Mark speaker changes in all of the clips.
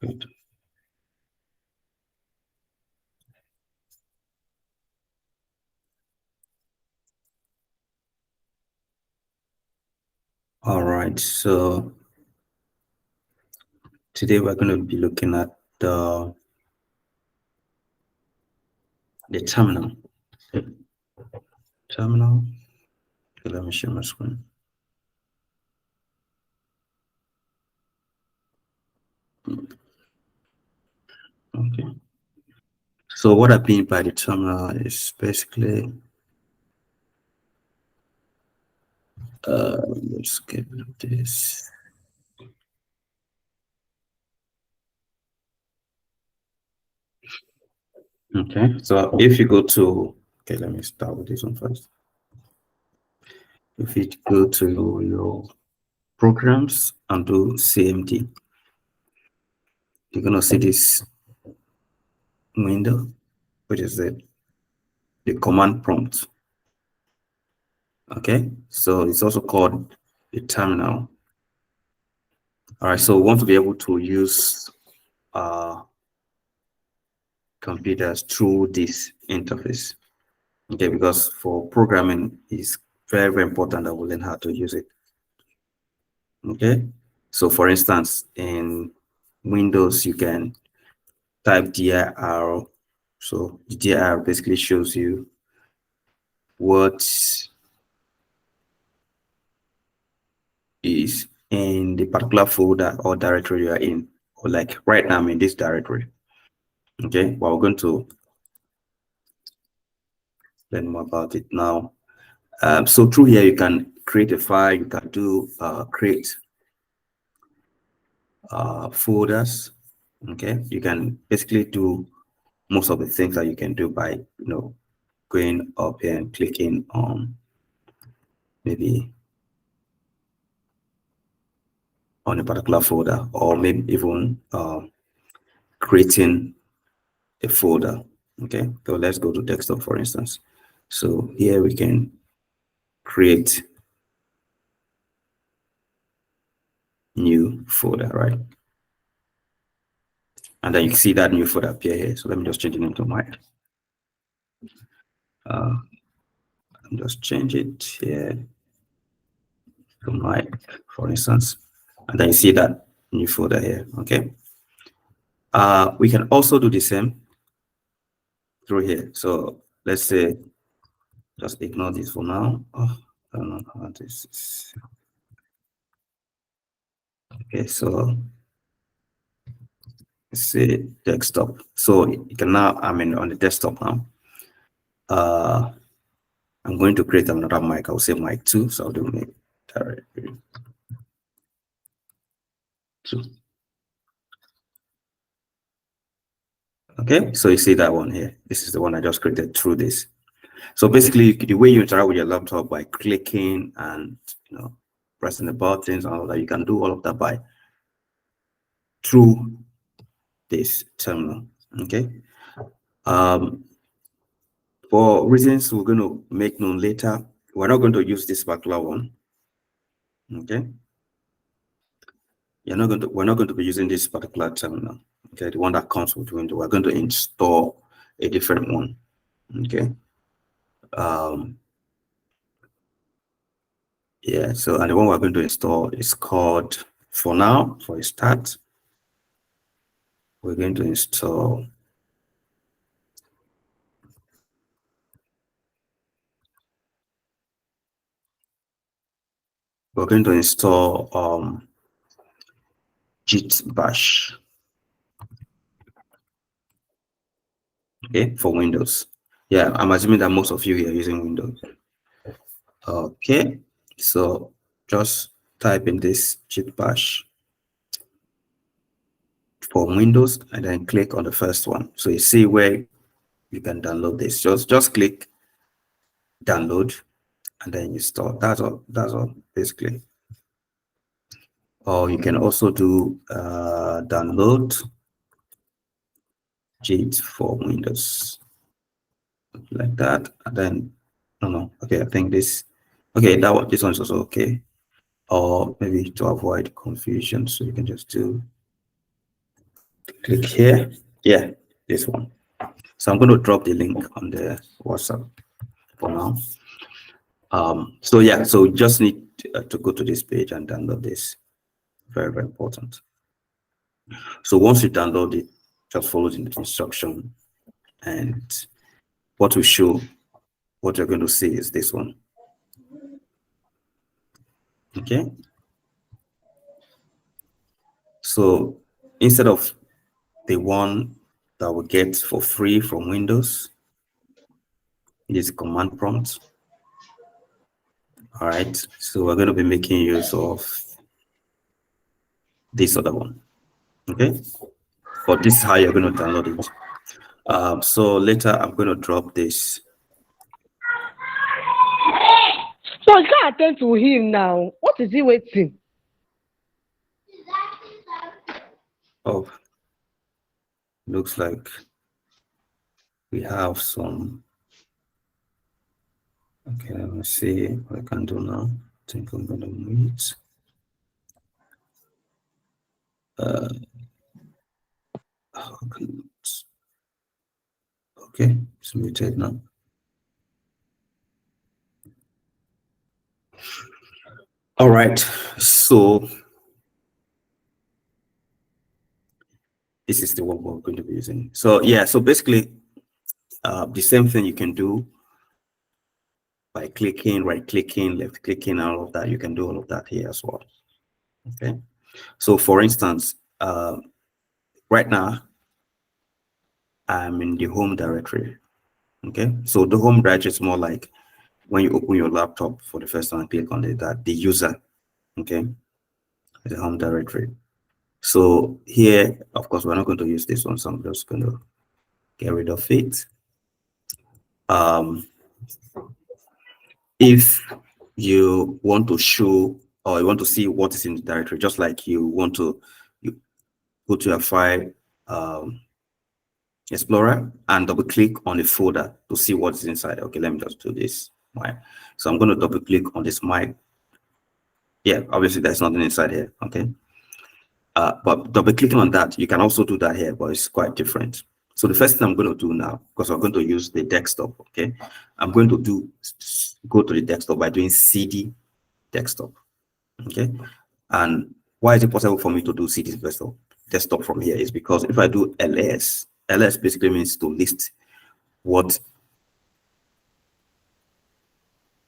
Speaker 1: Good. All right, so today we're going to be looking at the terminal. Terminal. Okay, let me share my screen. Okay. So what I mean by the terminal is basically let's get rid of this. Okay, so if you go to, okay, let me start with this one first. If you go to your programs and do CMD, you're gonna see this window, which is the command prompt. Okay, so it's also called the terminal. All right, so we want to be able to use computers through this interface. Okay, because for programming, it's very, very important that we learn how to use it. Okay, so for instance, in Windows, you can type dir. So the dir basically shows you what is in the particular folder or directory you are in. Or like right now, I'm in this directory. Okay, well, we're going to learn more about it now. So through here, you can create a file. You can do create folders. Okay, you can basically do most of the things that you can do by going up here and clicking on maybe on a particular folder, or maybe even creating a folder. Okay, so let's go to desktop, for instance. So here we can create new folder, right? And then you see that new folder appear here. So let me just change it into mine. Just change it here to mine, for instance. And then you see that new folder here. Okay. We can also do the same through here. So let's say, just ignore this for now. Oh, I don't know how this is. Okay, so let's say desktop. So you can now, I'm on the desktop now. I'm going to create another mic. I'll say mic 2. So I'll do mic directory 2. Okay, so you see that one here. This is the one I just created through this. So basically, the way you interact with your laptop by clicking and pressing the buttons and all that, you can do all of that by through this terminal. Okay. For reasons we're going to make known later, we're not going to use this particular one. Okay. We're not going to be using this particular terminal. Okay, the one that comes with Windows. We're going to install a different one. Okay. Yeah, so and the one we're going to install is called, for now, for a start, we're going to install Git bash. Okay, for Windows. Yeah, I'm assuming that most of you here are using Windows. Okay, so just type in this Git bash for Windows and then click on the first one. So you see where you can download this. Just click download and then install. That's all basically. Or you can also do download Git for Windows like that, and then no, okay, I think this, okay, this one's also okay. Or maybe to avoid confusion, so you can just do Click here. Yeah, this one. So I'm going to drop the link on the WhatsApp for now. So yeah, so just need to go to this page and download this. Very, very important. So once you download it, just follow the instruction, and what will show, what you're going to see is this one. Okay. So instead of the one that we get for free from Windows, it is command prompt. All right. So we're going to be making use of this other one. Okay. But this is how you're going to download it. So later I'm going to drop this.
Speaker 2: So I can't attend to him now. What is he waiting?
Speaker 1: Oh, looks like we have some. Okay, let me see what I can do now. I think I'm going to mute. Okay, it's muted now. All right, so this is the one we're going to be using. So yeah, so basically the same thing you can do by clicking, right clicking, left clicking, all of that. You can do all of that here as well. Okay, so for instance, right now I'm in the home directory. Okay, so the home directory is more like when you open your laptop for the first time and click on it, that the user, okay, the home directory. So here, of course, we're not going to use this one, so I'm just going to get rid of it. If you want to show or you want to see what is in the directory, just like you want to go to your file explorer and double click on the folder to see what's inside. Okay, let me just do this. Right. So I'm going to double click on this mic. Yeah, obviously there's nothing inside here. Okay. But double clicking on that, you can also do that here, but it's quite different. So the first thing I'm going to do now, because I'm going to use the desktop, okay, I'm going to go to the desktop by doing CD desktop, okay. And why is it possible for me to do CD desktop from here is because if I do ls basically means to list what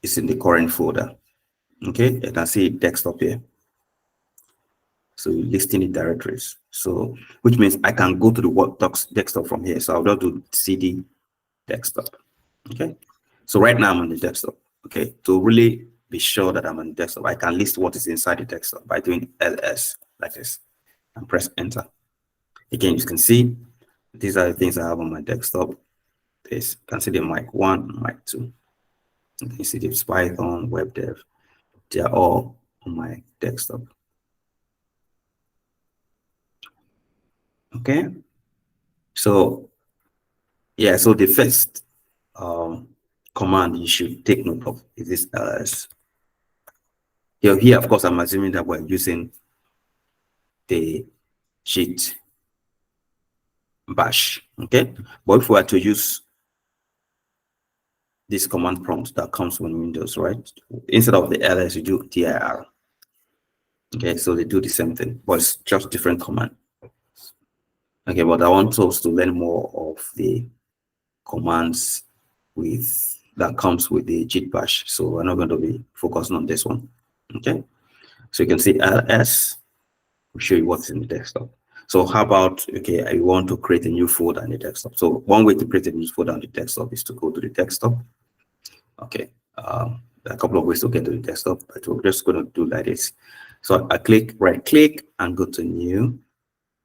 Speaker 1: is in the current folder. Okay, you can see desktop here. So listing the directories. So which means I can go to the Workdocs desktop from here. So I'll just do CD desktop. Okay. So right now I'm on the desktop. Okay. To really be sure that I'm on the desktop, I can list what is inside the desktop by doing ls like this and press enter. Again, you can see these are the things I have on my desktop. This you can see the mic 1, mic 2. You can see the Python, web dev. They are all on my desktop. Okay. So yeah, so the first command you should take note of is this ls. Here, of course, I'm assuming that we're using the JIT bash. Okay. But if we were to use this command prompt that comes with Windows, right? Instead of the ls, you do dir. Okay, so they do the same thing, but it's just different command. Okay, but I want us to learn more of the commands that comes with the JIT bash. So we're not going to be focusing on this one. Okay, so you can see ls will show you what's in the desktop. So how about, okay, I want to create a new folder in the desktop. So one way to create a new folder on the desktop is to go to the desktop. Okay, there are a couple of ways to get to the desktop, but we're just going to do like this. So I right click and go to new,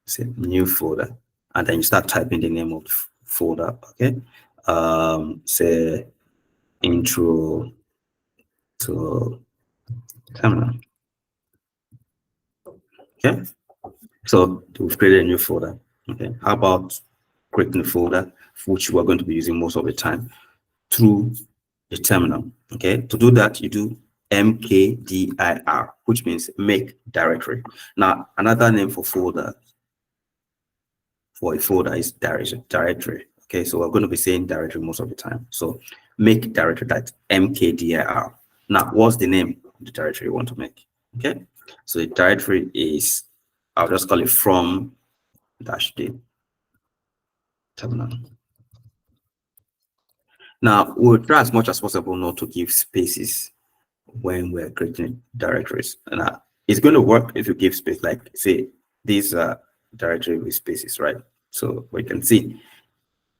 Speaker 1: say new folder, and then you start typing the name of the folder. Okay, say intro to terminal. Okay, so we've created a new folder. Okay, how about creating a folder which we're going to be using most of the time through the terminal? Okay, to do that, you do mkdir, which means make directory. Now, another name for folder for a folder is directory. Okay, so we're going to be saying directory most of the time. So make directory that mkdir. Now, what's the name of the directory you want to make? Okay, so the directory is, I'll just call it from -d terminal. Now, we'll try as much as possible not to give spaces when we're creating directories. And it's going to work if you give space, like say these are directory with spaces, right? So we can see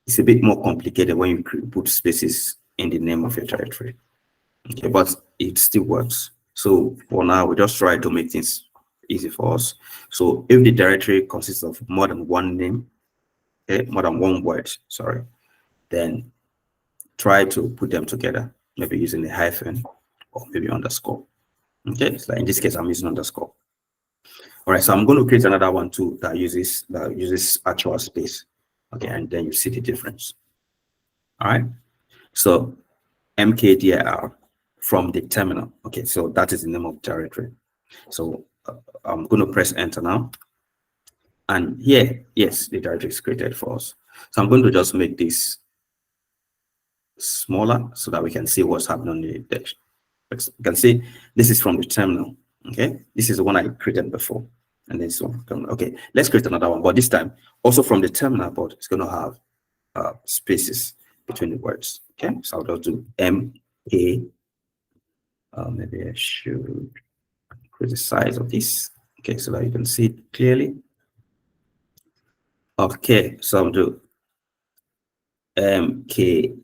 Speaker 1: it's a bit more complicated when you put spaces in the name of your directory. Okay, but it still works. So for now, we just try to make things easy for us. So if the directory consists of more than one name, okay, more than one word, sorry, then try to put them together, maybe using a hyphen or maybe underscore. Okay, so in this case, I'm using underscore. All right, so I'm going to create another one too that uses actual space. Okay, and then you see the difference. All right, so mkdir from the terminal. Okay, so that is the name of the directory. So I'm going to press enter now. And here, yes, the directory is created for us. So I'm going to just make this smaller so that we can see what's happening on the dash. You can see this is from the terminal. Okay, this is the one I created before. And this one. Okay, let's create another one. But this time, also from the terminal, but it's going to have spaces between the words. Okay, so I'll just do maybe I should increase the size of this. Okay, so that you can see it clearly. Okay, so I'll do mkdir,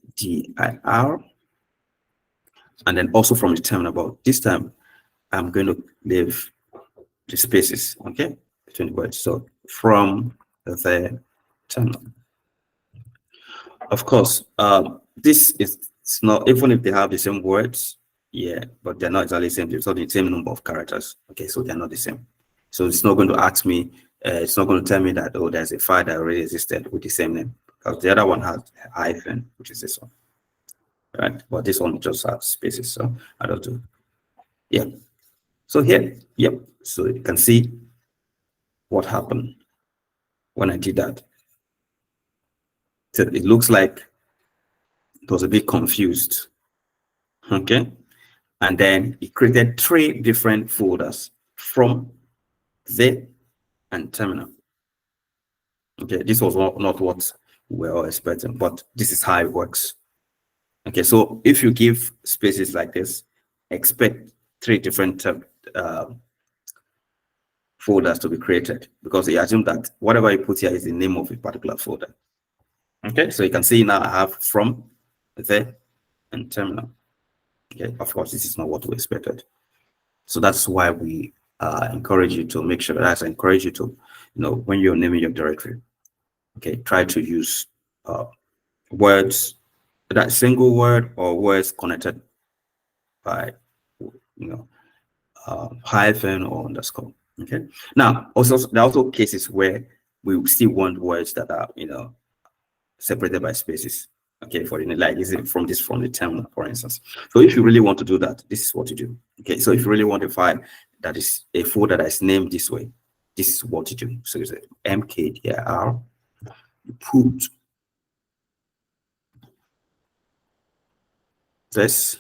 Speaker 1: and then also from the terminal. But this time, I'm going to leave the spaces, okay, between the words. So from the terminal. Of course, this is, it's not, even if they have the same words, yeah, but they're not exactly the same. It's not the same number of characters. Okay, so they're not the same. So it's not going to ask me, it's not going to tell me that, oh, there's a file that already existed with the same name, because the other one has a hyphen, which is this one, right? But this one just has spaces. So I don't do, yeah. So here, yep. So you can see what happened when I did that. So it looks like it was a bit confused. Okay. And then it created 3 different folders from the and terminal. Okay, this was not what we were all expecting, but this is how it works. Okay, so if you give spaces like this, expect 3 different folders to be created, because you assume that whatever you put here is the name of a particular folder. Okay, so you can see now I have from, the, and terminal. Okay, of course, this is not what we expected. So that's why we encourage you to make sure that I encourage you to, you know, when you're naming your directory, okay, try to use words, that single word or words connected by, you know, hyphen or underscore. Okay. Now, also there are also cases where we still want words that are, you know, separated by spaces. Okay, for like is it from the terminal, for instance. So if you really want to do that, this is what you do. Okay, so if you really want a file that is a folder that is named this way, this is what you do. So you say mkdir, you put this.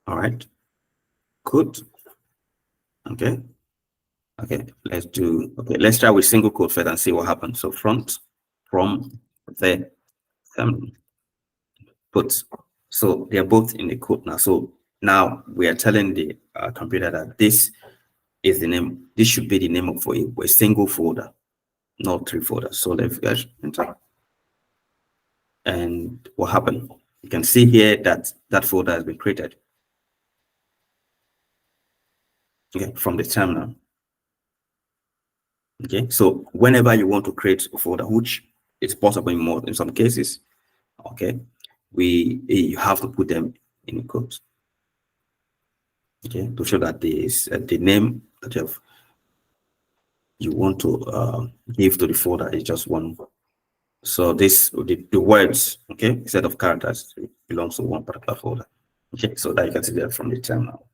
Speaker 1: All right, good. Okay, let's do, okay, let's try with single quote first and see what happens. So from the put, so they're both in the quote now. So now we are telling the computer that this is the name, this should be the name of a single folder, not 3 folders. So let's enter. And what happened? You can see here that that folder has been created. Okay, from the terminal. Okay, so whenever you want to create a folder, which is possible in some cases, okay, you have to put them in quotes. Okay, to show that the name that you want to give to the folder is just one. So this the words, okay, instead of characters, belongs to one particular folder. Okay, so that you can see that from the terminal.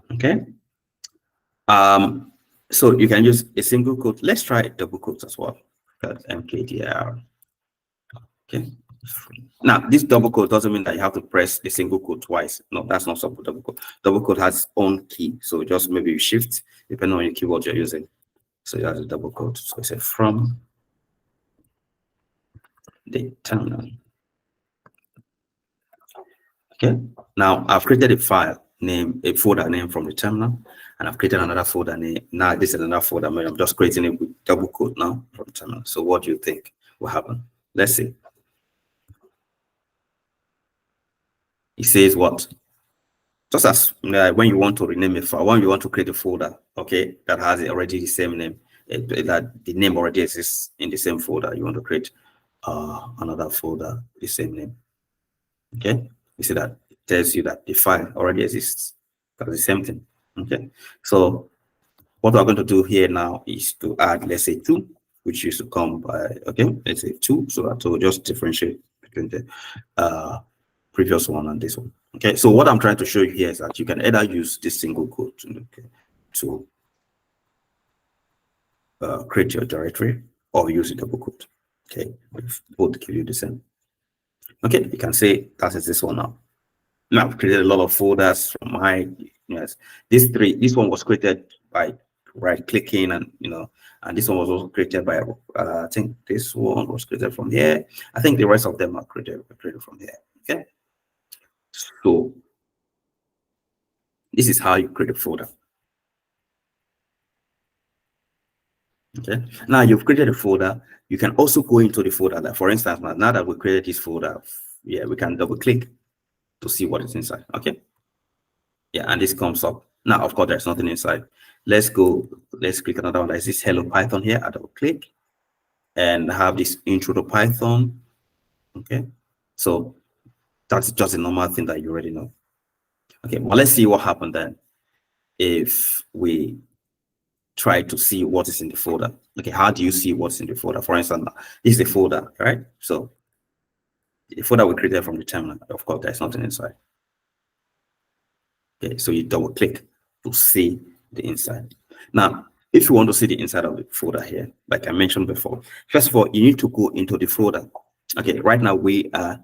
Speaker 1: Okay. So you can use a single quote. Let's try double quotes as well. MKDR. Okay. Now, this double quote doesn't mean that you have to press a single quote twice. No, that's not double quote. Double quote has its own key. So just maybe you shift depending on your keyword you're using. So that's a double quote. So it's a from the terminal. Okay. Now I've created a file name, a folder name from the terminal, and I've created another folder name. Now this is another folder. I'm just creating it with double quote now from the terminal. So what do you think will happen? Let's see. It says what? Just as when you want to rename a file, when you want to create a folder, okay, that has already the same name, that the name already exists in the same folder. You want to create another folder, the same name. Okay, you see that it tells you that the file already exists. That's the same thing. Okay, so what we're going to do here now is to add, let's say 2, which used to come by, okay, let's say 2, so that will just differentiate between the previous one and this one. Okay, so what I'm trying to show you here is that you can either use this single quote, okay, to create your directory, or use a double quote. Okay, both give you the same. Okay, you can say that is this one now. Now I've created a lot of folders from my, yes, this one was created by right-clicking, and and this one was also created by I think this one was created from here. I think the rest of them are created from here. Okay, so this is how you create a folder. Okay, now you've created a folder. You can also go into the folder. That, for instance, now that we created this folder, yeah, we can double click to see what is inside. Okay, yeah, and this comes up. Now, of course, there's nothing inside. Let's click another one. There's this Hello Python here. I double click and have this intro to Python. Okay, so that's just a normal thing that you already know. Okay, well, let's see what happened then if we try to see what is in the folder. Okay, how do you see what's in the folder? For instance, this is the folder, right? So the folder we created from the terminal, of course, there's nothing inside. Okay, so you double click to see the inside. Now, if you want to see the inside of the folder here, like I mentioned before, first of all, you need to go into the folder. Okay, right now we are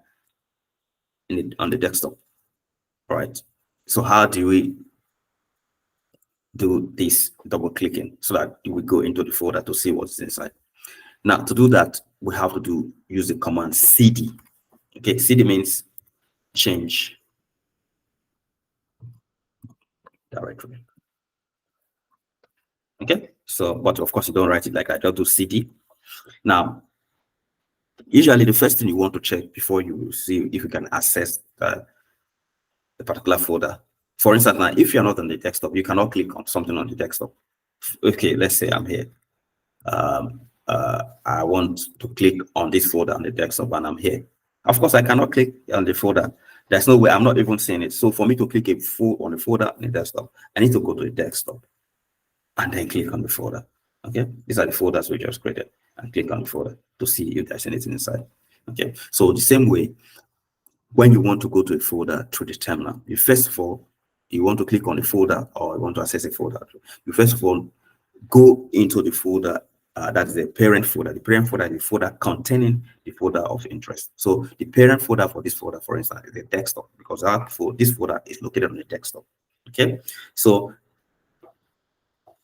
Speaker 1: on the desktop, right? So how do we do this double clicking so that we go into the folder to see what's inside? Now, to do that, we have to use the command cd. Okay, cd means change directory. Okay, so but of course you don't write it like that, just do cd. Now, usually the first thing you want to check before you see if you can access the particular folder. For instance, now if you're not on the desktop, you cannot click on something on the desktop. Okay, let's say I'm here. I want to click on this folder on the desktop, and I'm here. Of course, I cannot click on the folder. There's no way. I'm not even seeing it. So for me to click on the folder on the desktop, I need to go to the desktop and then click on the folder. Okay, these are the folders we just created, and click on the folder to see if there's anything inside. Okay, so the same way, when you want to go to a folder through the terminal, you first of all, you want to click on the folder, or you want to access a folder, you first of all go into the folder that is the parent folder. The parent folder is the folder containing the folder of interest. So the parent folder for this folder, for instance, is the desktop, because this folder is located on the desktop. Okay, so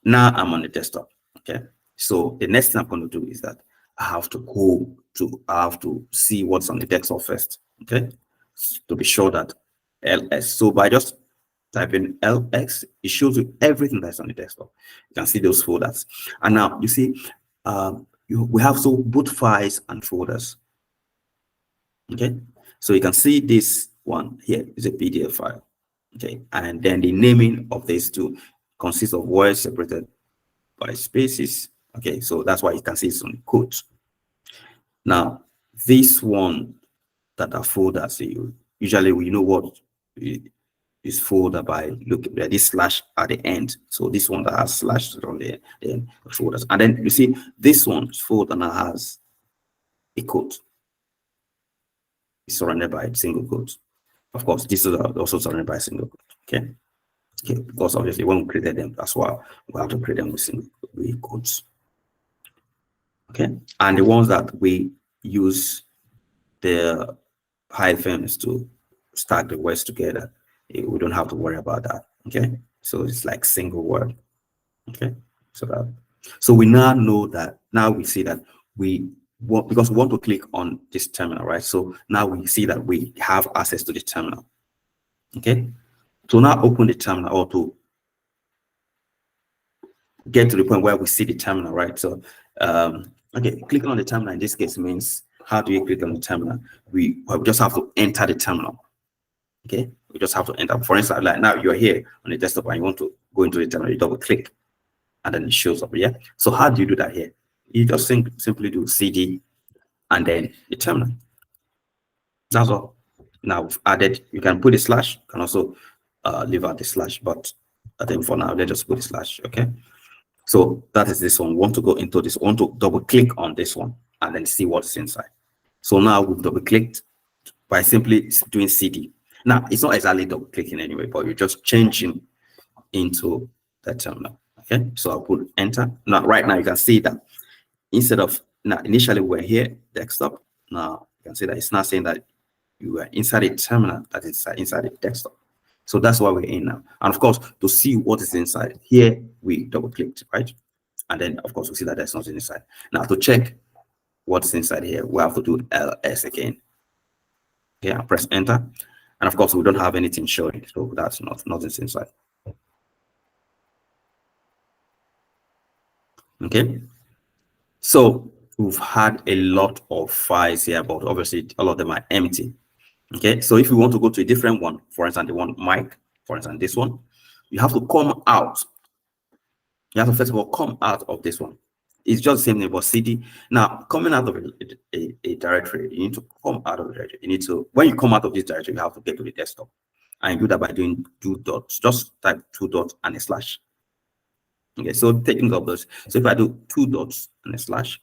Speaker 1: now I'm on the desktop. Okay, so the next thing I'm going to do is that I have to see what's on the desktop first. Okay, to be sure that ls. So by just type in ls, it shows you everything that's on the desktop. You can see those folders. And now you see we have both files and folders. Okay, so you can see this one here is a PDF file. Okay, and then the naming of these two consists of words separated by spaces. Okay, so that's why you can see it's on the quotes. Now, this one that are folders, usually we know what is folder by look at this slash at the end. So this one that has slash on the folders, and then you see this one's folder now has a quote. It's surrounded by single quotes. Of course, this is also surrounded by single quote. Okay, Okay, because obviously when we created them as well, we have to create them with quotes. Okay, and the ones that we use the hyphens to stack the words together, we don't have to worry about that. Okay, so it's like single word. Okay, so we now know that, now we see that we want, because we want to click on this terminal, right? So now we see that we have access to the terminal. Okay, so now open the terminal, or to get to the point where we see the terminal, right? So okay, clicking on the terminal in this case means, how do you click on the terminal? We just have to enter the terminal. Okay, we just have to enter. For instance, like now you're here on the desktop and you want to go into the terminal, you double click and then it shows up. Yeah, so how do you do that here? You just simply do CD and then the terminal. That's all. Now we've added, you can put a slash, you can also leave out the slash, but I think for now let's just put a slash. Okay, so that is this one. We want to go into this, we want to double click on this one and then see what's inside. So now we've double clicked by simply doing CD. Now it's not exactly double clicking anyway, but you're just changing into the terminal. Okay, so I'll put enter. Now right now you can see that instead of, now initially we're here desktop, now you can see that it's not saying that you are inside a terminal that is inside a desktop. So that's why we're in now. And of course, to see what is inside here, we double clicked, right? And then of course we see that there's nothing inside. Now to check what's inside here, we have to do ls again. Okay, and press enter. And of course we don't have anything showing, so that's nothing's inside. Okay, so we've had a lot of files here, but obviously all of them are empty. Okay, so if you want to go to a different one, for instance, the one mic, for instance, this one, you have to come out. You have to first of all come out of this one. It's just the same thing, but CD. Now, coming out of a directory, you need to come out of the directory. You need to, when you come out of this directory, you have to get to the desktop. And you do that by doing 2 dots. Just type 2 dots and a slash. Okay, so taking of those. So if I do 2 dots and a slash,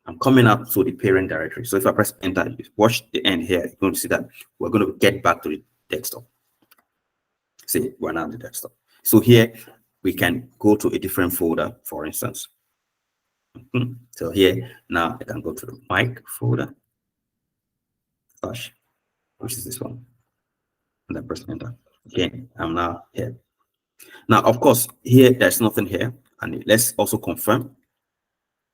Speaker 1: I'm coming out to the parent directory. So if I press enter, watch the end here, you're going to see that we're going to get back to the desktop. See, we're now on the desktop. So here we can go to a different folder, for instance. So here now I can go to the mic folder, slash, which is this one, and then press enter. Okay, I'm now here. Now, of course, here there's nothing here, and let's also confirm.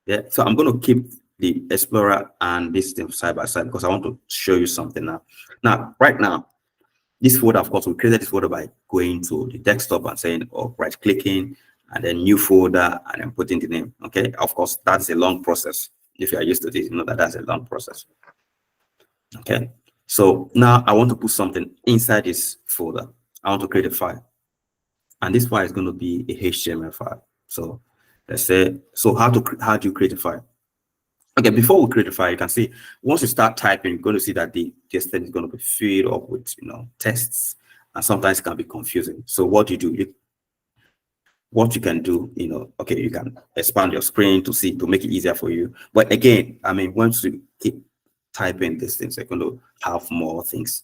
Speaker 1: Yeah, so I'm going to keep the Explorer and this thing side by side because I want to show you something now. Now, right now, this folder, of course, we created this folder by going to the desktop and saying, oh, right clicking, and then new folder, and then putting the name. Okay, of course, that's a long process. If you are used to this, you know that that's a long process. Okay, so now I want to put something inside this folder. I want to create a file, and this file is going to be a HTML file. So let's say, so how do you create a file? Okay, before we create a file, you can see once you start typing, you're going to see that the thing is going to be filled up with tests, and sometimes it can be confusing. So what you do, what you can do, okay, you can expand your screen to make it easier for you. But again, I mean, once you keep typing these things, you're going to have more things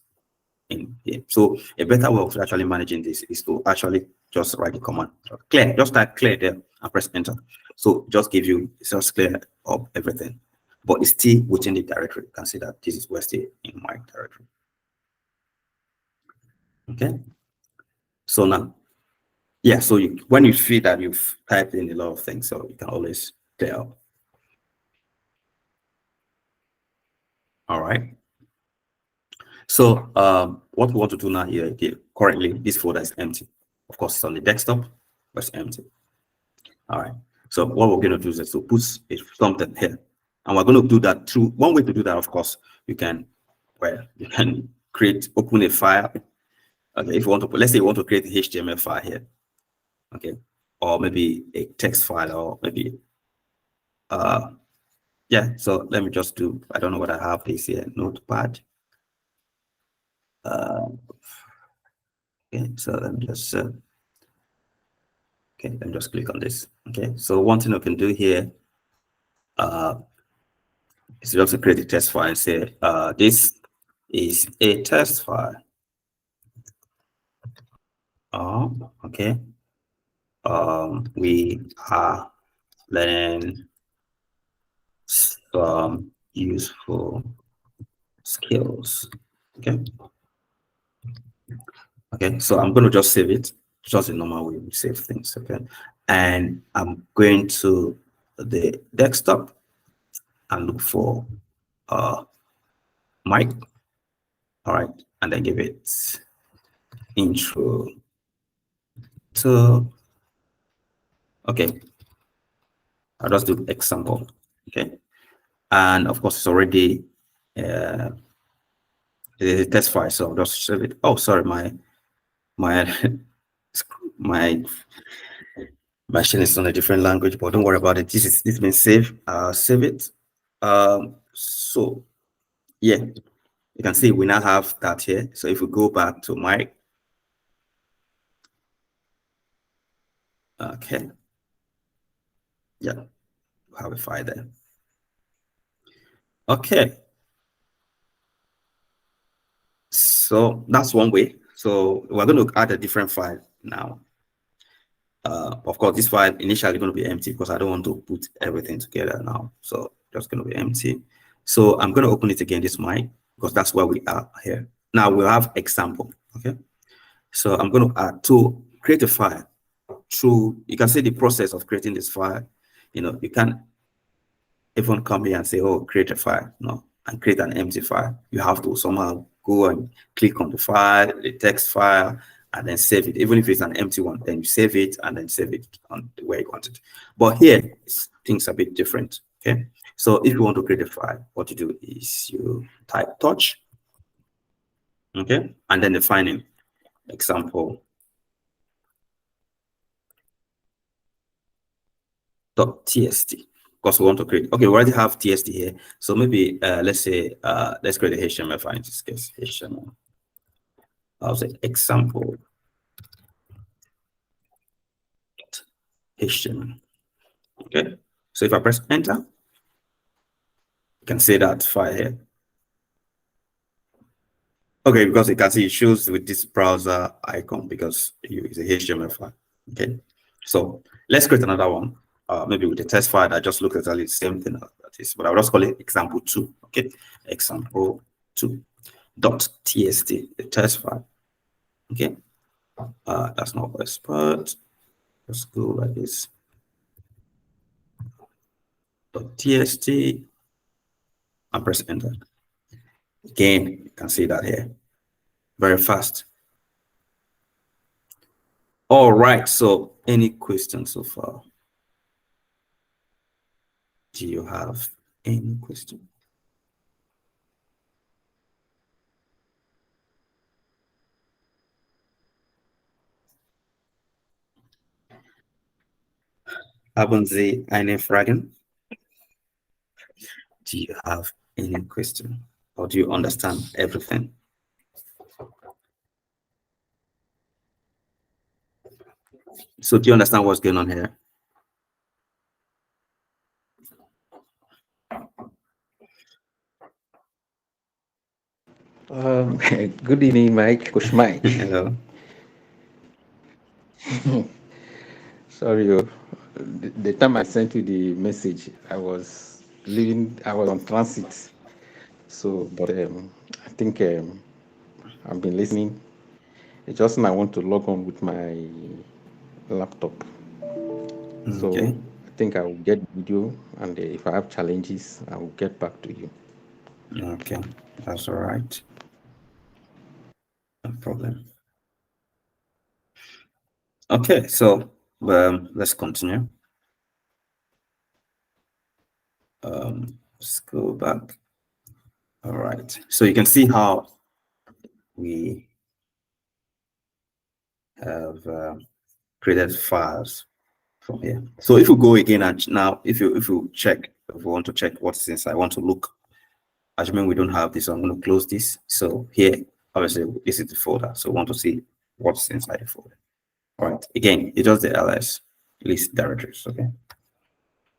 Speaker 1: in here. So a better way of actually managing this is to actually just write the command clear. Just type clear there and press enter. So just just clear up everything, but it's still within the directory. You can see that this is where still in my directory. Okay. So now, yeah. So when you feel that you've typed in a lot of things, so you can always clear up. All right. So what we want to do now here, currently this folder is empty. Of course, it's on the desktop, but it's empty. All right. So what we're going to do is to put something here, and we're going to do that through one way to do that. Of course, you can open a file. Okay, if you want to let's say you want to create a HTML file here, okay, or maybe a text file, or maybe yeah. So let me just do. I don't know what I have this here. Notepad. Okay, so let me just okay, let me just click on this. Okay, so one thing I can do here is just to create a test file and say this is a test file. Okay. We are learning some useful skills. Okay. Okay, so I'm going to just save it, just the normal way we save things. Okay, and I'm going to the desktop and look for Mike. All right, and then give it intro to. Okay, I'll just do example. Okay, and of course it's already the test file, so I'll just save it. Oh, sorry, my my machine is on a different language, but don't worry about it. This been saved. Save it. So yeah, you can see we now have that here. So if we go back to Mike, okay, yeah, we have a file there. Okay, so that's one way. So we're going to add a different file now. Of course, this file initially going to be empty because I don't want to put everything together now. So just going to be empty. So I'm going to open it again, this Mike, because that's where we are here. Now we'll have example. Okay. So I'm going to add to create a file through, you can see the process of creating this file. You know, you can't even come here and say, oh, create a file. No, and create an empty file. You have to somehow go and click on the file, the text file, and then save it. Even if it's an empty one, then you save it and then save it on the way you want it. But here, things are a bit different. Okay. So if you want to create a file, what you do is you type touch. Okay. And then defining example .txt, because we want to create. Okay, we already have tst here. So maybe let's say let's create a HTML file in this case. HTML. I'll say example HTML. Okay. So if I press enter, you can see that file here. Okay, because you can see it shows with this browser icon because it's a HTML file. Okay. So let's create another one. Maybe with the test file that just looks exactly the same thing that is, but I'll just call it example2. Okay, example2 .txt, the test file. Okay, that's not best part. Let's go like this. .txt and press enter. Again, you can see that here. Very fast. All right. So, any questions so far? Do you have any question? Haben Sie eine Frage? Do you have any question? Or do you understand everything? So do you understand what's going on here?
Speaker 3: Good evening, Mike. Coach Mike.
Speaker 1: Hello.
Speaker 3: Sorry, the time I sent you the message, I was on transit. So, but I think I've been listening. It's just I want to log on with my laptop. So
Speaker 1: Okay.
Speaker 3: I think I will get video, and if I have challenges, I will get back to you.
Speaker 1: Okay, that's all right. No problem. Okay, so let's continue. Let's go back. All right, so you can see how we have created files from here. So if we go again and now, if you check, if we want to check what's inside, I want to look. Assuming we don't have this, so I'm going to close this. So here, obviously, this is the folder. So we want to see what's inside the folder. All right. Again, it's just the ls list directories. Okay.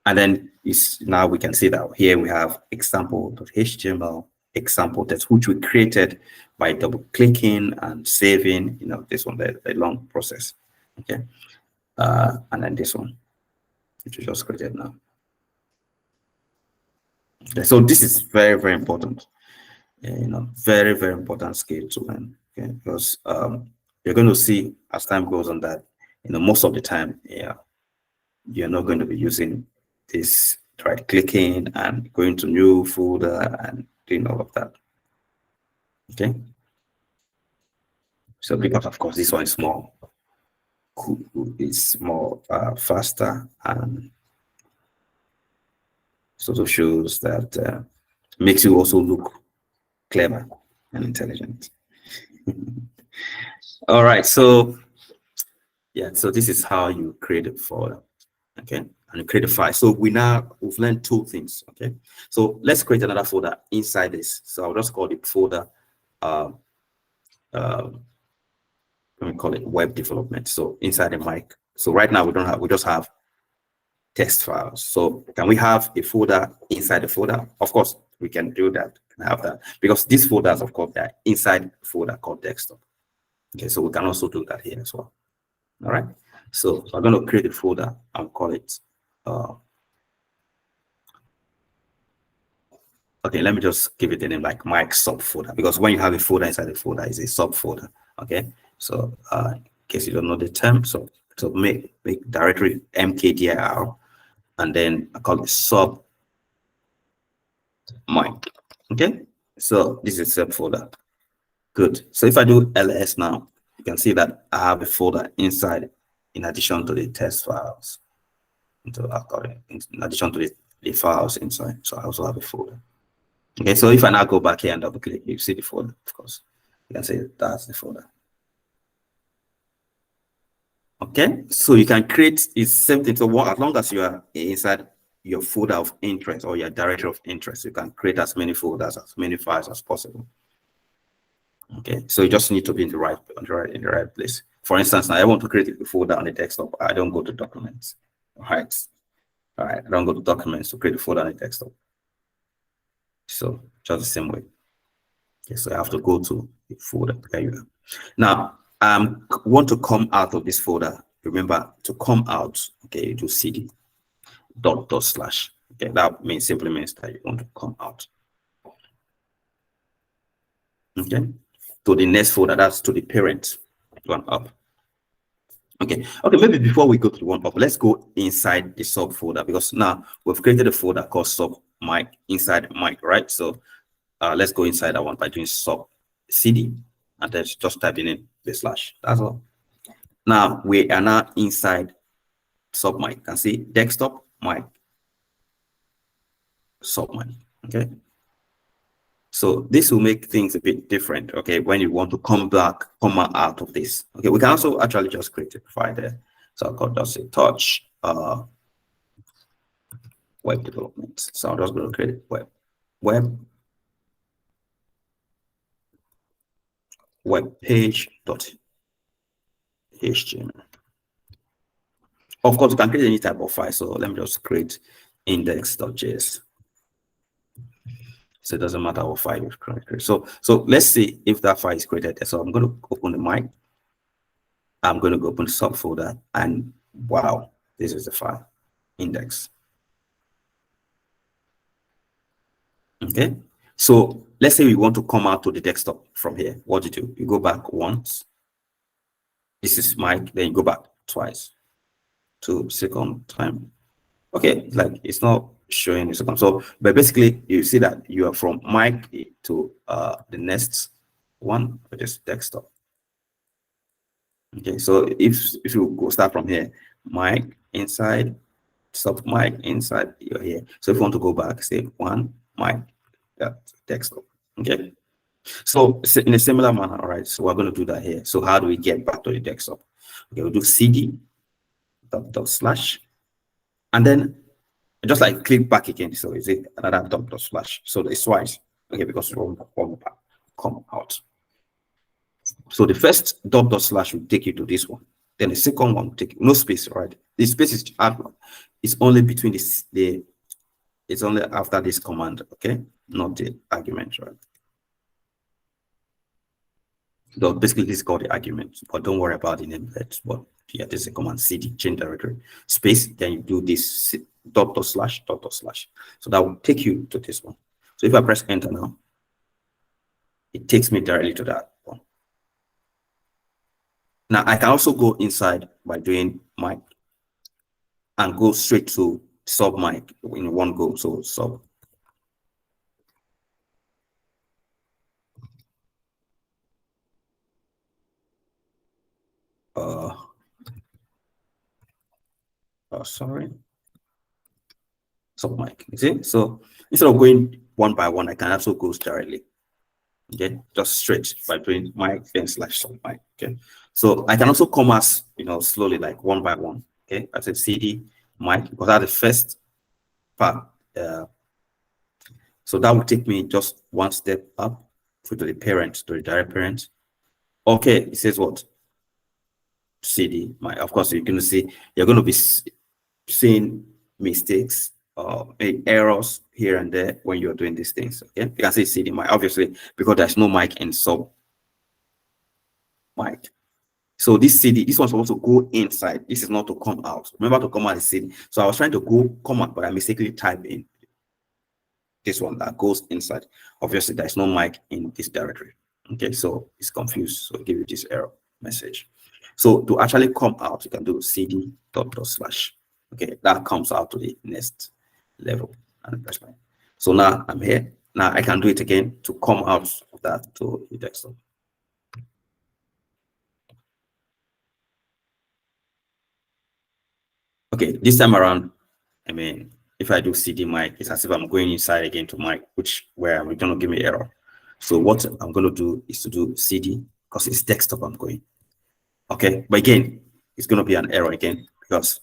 Speaker 1: And then now we can see that here we have example.html example test, which we created by double clicking and saving, this one, the long process. Okay. And then this one, which we just created now. Okay, so this is very, very important. Very, very important skill to learn. Okay, because you're going to see as time goes on that, most of the time, you're not going to be using this right clicking and going to new folder and doing all of that. Okay. So because of course this one is more cool, it's more faster, and sort of shows that makes you also look clever and intelligent. All right, so yeah, so this is how you create a folder, okay, and you create a file. So we've learned two things, okay. So let's create another folder inside this. So I'll just call the folder let me call it web development. So inside the mic. So right now we just have text files. So can we have a folder inside the folder? Of course, we can do that. Can have that because these folders, of course, they're inside the folder called desktop. Okay, so we can also do that here as well. All right. So I'm going to create a folder and call it. Okay, let me just give it a name like mic subfolder, because when you have a folder inside the folder, it's a subfolder. Okay, so in case you don't know the term, so make directory mkdir, and then I call it sub mic. Okay, so this is a subfolder. Good. So if I do ls now, you can see that I have a folder inside, in addition to the test files. So I'll call it in addition to the files inside. So I also have a folder. Okay, so if I now go back here and double click, you see the folder, of course. You can say that's the folder. Okay, so you can create the same thing. So as long as you are inside your folder of interest or your directory of interest, you can create as many folders, as many files as possible. Okay, so you just need to be in the right place. For instance, now I want to create a folder on the desktop. I don't go to documents. All right, I don't go to documents to create a folder on the desktop. So just the same way. Okay, so I have to go to the folder. There you go. Now, want to come out of this folder. Remember to come out. Okay, you do cd dot slash. Okay, that simply means that you want to come out. Okay, to the next folder. That's to the parent one up. Okay, maybe before we go to the one up, let's go inside the subfolder, because now we've created a folder called sub mic inside mic, right? So let's go inside that one by doing sub cd and then just typing in the slash. That's all. Now we are now inside sub mic. You can see desktop mic sub mic. Okay, so this will make things a bit different. Okay, when you want to come out of this. Okay, we can also actually just create a file there. So I'll call just a touch web development. So I'm just going to create web page .html. Of course, you can create any type of file. So let me just create index.js. So it doesn't matter what file you've created. So let's see if that file is created. So I'm going to open the mic. I'm going to go open the subfolder, and wow, this is the file index. Okay, so let's say we want to come out to the desktop from here. What do? You go back once. This is mic, then you go back twice to second time. Okay, like it's not showing the second. So, but basically, you see that you are from mic to the next one, which is desktop. Okay, so if you go start from here, mic inside, sub mic inside, you're here. So if you want to go back, say one mic, that desktop. Okay, so in a similar manner, all right. So we're going to do that here. So how do we get back to the desktop? Okay, we'll do cd dot slash, and then just like click back again. So is it another dot slash? So it's twice. Okay, because we want to come out. So the first dot slash will take you to this one. Then the second one will take you, no space, right? The space is add one. It's only between it's only after this command. Okay, not the argument, right? So basically, this is called the argument, but don't worry about the nameplate. But yeah, this is a command cd change directory space. Then you do this dot dot slash dot dot slash. So that will take you to this one. So if I press enter now, it takes me directly to that one. Now I can also go inside by doing mic and go straight to sub mic in one go. So sub. Sorry. Sub mic. You see? So instead of going one by one, I can also go directly. Okay, just straight by doing mic then slash sub mic. Okay, so I can also come as slowly, like one by one. Okay, I said cd mic because that's the first part. So that will take me just one step up to the parent, to the direct parent. Okay, it says what? cd mic. Of course, you're going to see, you're going to be seeing mistakes errors here and there when you're doing these things. Okay, you can see cd mic, obviously, because there's no mic in sub mic. So this cd, this one's supposed to go inside. This is not to come out. Remember to come out the cd. So I was trying to come out, but I mistakenly type in this one that goes inside. Obviously, there's no mic in this directory. Okay, so it's confused. So I'll give you this error message. So to actually come out, you can do cd dot dot slash. Okay, that comes out to the next level and press play. So now I'm here. Now I can do it again to come out of that to the desktop. Okay, this time around, I mean, if I do cd mic, it's as if I'm going inside again to mic, where I'm going to give me error. So what I'm going to do is to do cd, because it's desktop I'm going. Okay, but again, it's going to be an error again because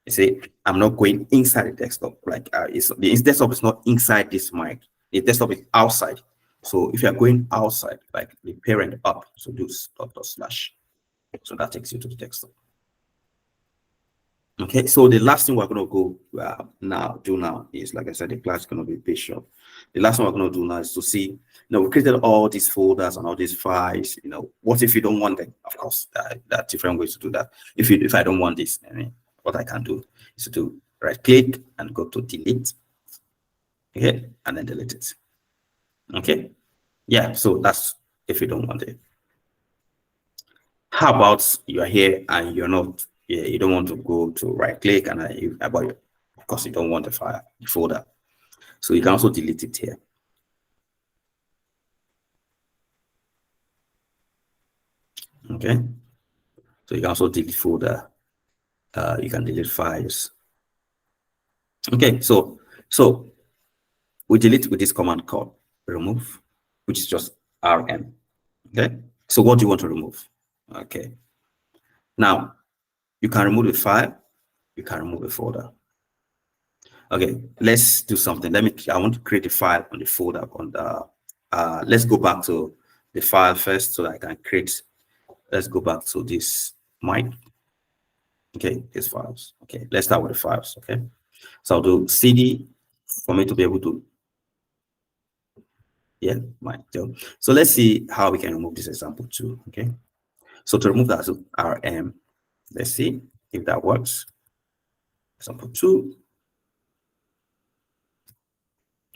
Speaker 1: you see, I'm not going inside the desktop. Like the desktop is not inside this mic. The desktop is outside. So if you're going outside, like the parent up, so do dot dot slash. So that takes you to the desktop. Okay, so the last thing we're going to go now is, like I said, the class is going to be Bishop. The last one we're going to do now is to see, we created all these folders and all these files. What if you don't want them? Of course, there are different ways to do that. If I don't want this, I mean, what I can do is to do right click and go to delete. Okay, and then delete it. Okay, yeah, so that's if you don't want it. How about you are here and you're not, you don't want to go to right click and of course you don't want the file, the folder. So you can also delete it here. Okay, so you can also delete folder. You can delete files. Okay, so we delete with this command called remove, which is just rm. Okay, so what do you want to remove? Okay, now you can remove the file, you can remove the folder. Okay, let's do something. I want to create a file on the folder on the let's go back to the file first so that I can create. Let's go back to this mic. Okay, these files. Okay, let's start with the files. Okay, so I'll do cd for me to be able to, yeah, mic. So let's see how we can remove this example too. Okay, so to remove that, so rm, let's see if that works. Example 2.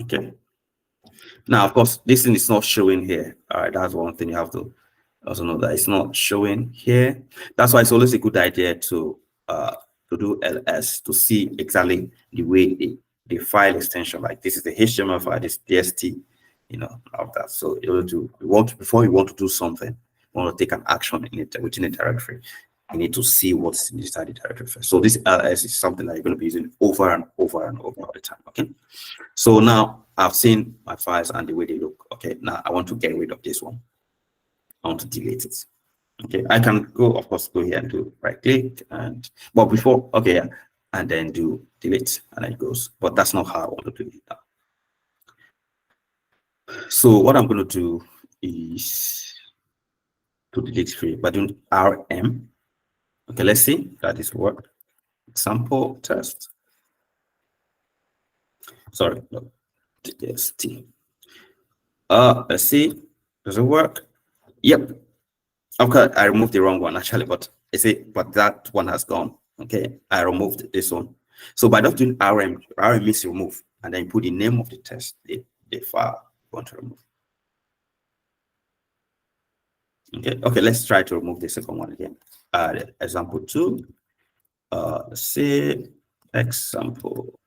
Speaker 1: Okay, now of course this thing is not showing here. All right, that's one thing you have to also know, that it's not showing here. That's why it's always a good idea to do ls to see exactly the way the file extension, like this is the HTML file, this DST, of that. So before you want to do something, you want to take an action in it within a directory, you need to see what's inside the directory first. So this ls is something that you're going to be using over and over and over all the time. Okay, so now I've seen my files and the way they look. Okay, now I want to get rid of this one. I want to delete it. Okay, I can go, of course, go here and do right click but before, okay, yeah, and then do delete, and then it goes. But that's not how I want to do it now. So what I'm going to do is to delete free by doing rm. Okay, let's see that this work. Example test. Sorry, no. txt. Let's see. Does it work? Yep. Okay, I removed the wrong one actually, but but that one has gone. Okay, I removed this one. So by just doing rm means remove, and then put the name of the test, the file you want to remove. Okay, let's try to remove the second one again. Example 2. Let's say example.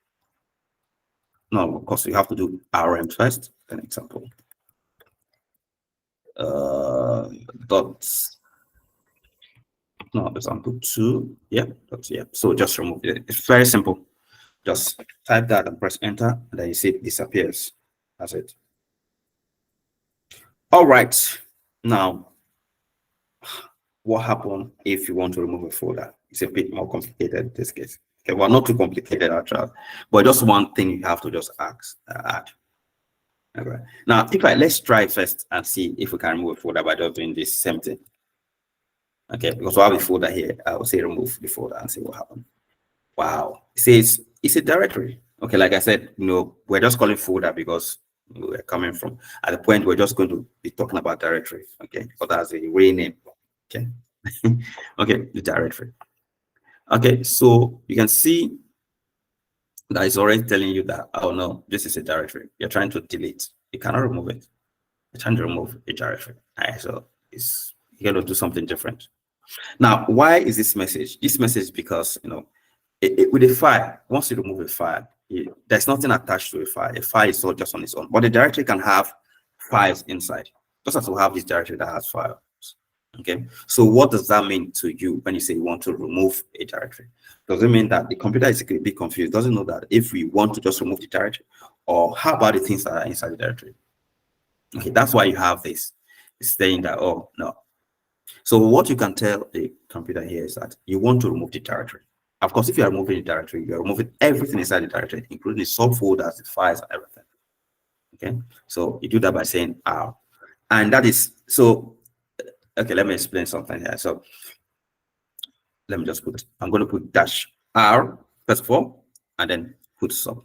Speaker 1: No, of course you have to do rm first, then example. Dots. No, example 2. Yeah, that's So just remove it. It's very simple. Just type that and press enter, and then you see it disappears. That's it. All right. Now, what happens if you want to remove a folder? It's a bit more complicated in this case. Okay, well, not too complicated actually, but just one thing you have to just add. All right. Now, let's try first and see if we can remove a folder by just doing this same thing. Okay, because we have a folder here. I will say remove the folder and see what happens. Wow, it says it's a directory. Okay, like I said, we're just calling folder because we're coming from at the point we're just going to be talking about directory. Okay, but that's a rename. Okay, okay, the directory. Okay, so you can see that it's already telling you that, oh no, this is a directory. You're trying to delete. You cannot remove it. You're trying to remove a directory. All right, so you're going to do something different. Now, why is this message? This message is because, with a file, once you remove a file, there's nothing attached to a file. A file is all just on its own. But the directory can have files inside. Just as we have this directory that has files. Okay. So what does that mean to you when you say you want to remove a directory? Does it mean that the computer is a bit confused? Doesn't know that if we want to just remove the directory, or how about the things that are inside the directory? Okay, that's why you have this. It's saying that, oh no. So what you can tell the computer here is that you want to remove the directory. Of course, if you are removing the directory, you are removing everything inside the directory, including the subfolders, the files, and everything. Okay, so you do that by saying R, and that is so. Okay, let me explain something here. So let me just I'm going to put -R first of all, and then put sub.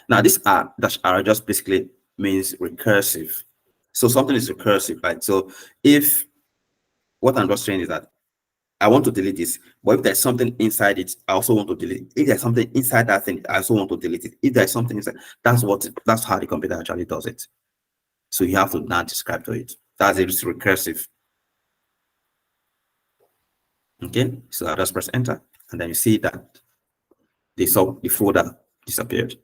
Speaker 1: Now this R -R just basically means recursive. So something is recursive, right? So if what I'm just saying is that I want to delete this, but if there's something inside it, I also want to delete it. If there's something inside that thing, I also want to delete it. If there's something inside, that's how the computer actually does it. So you have to now describe to it. That's it's recursive. Okay, so I'll just press enter, and then you see that the folder disappeared.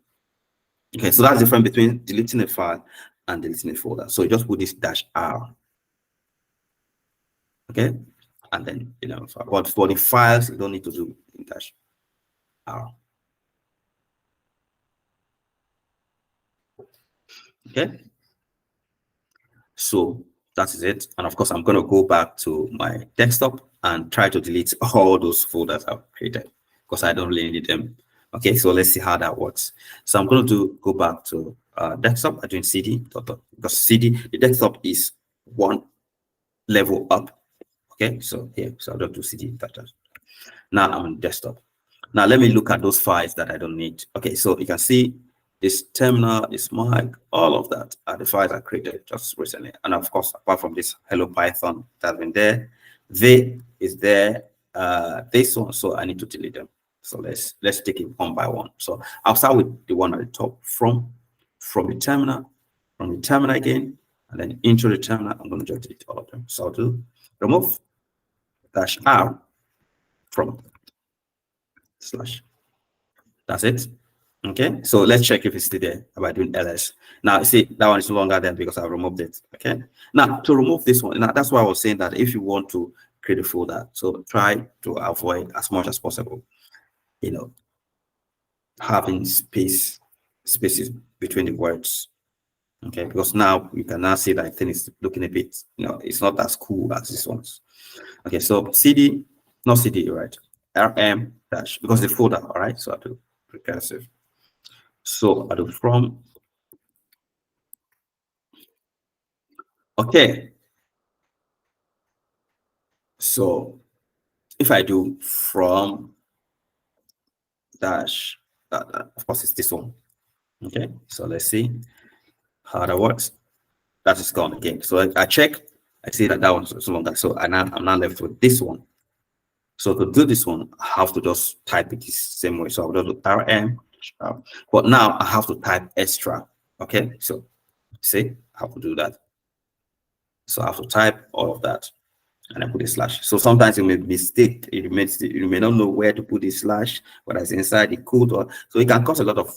Speaker 1: Okay, so that's the difference between deleting a file and deleting a folder. So you just put this -R. Okay, and then but for the files, you don't need to do -R. Okay, so that is it. And of course, I'm going to go back to my desktop and try to delete all those folders I've created because I don't really need them. Okay, so let's see how that works. So I'm going to go back to desktop. I'm doing CD because CD, the desktop is one level up. Okay, so here, so I'll just do CD data. Now I'm on desktop. Now let me look at those files that I don't need. Okay, so you can see this terminal, this mic, all of that are the files I created just recently. And of course, apart from this Hello Python that's been there, they is there, this one, so I need to delete them. So let's take it one by one. So I'll start with the one at the top from the terminal again, and then into the terminal. I'm going to just delete all of them. So I'll do remove -R from /. That's it. Okay, so let's check if it's still there by doing ls. Now, see, that one is no longer there because I've removed it. Okay, now to remove this one, now that's why I was saying that if you want to create a folder, so try to avoid as much as possible, having spaces between the words. Okay, because now you can now see that thing is looking a bit, it's not as cool as this one's. Okay, so CD, not CD, right? RM dash, because the folder, all right? So I do recursive. So I do from. Okay. So if I do from dash, of course it's this one. Okay, so let's see how that works. That is gone again. So I check, I see that one's no longer. So I'm now left with this one. So to do this one, I have to just type it the same way. So I'll do RM, but now I have to type extra. Okay, so see, I have to do that. So I have to type all of that and I put a slash. So sometimes you may mistake, you may not know where to put the slash, whether it's inside the code or so it can cause a lot of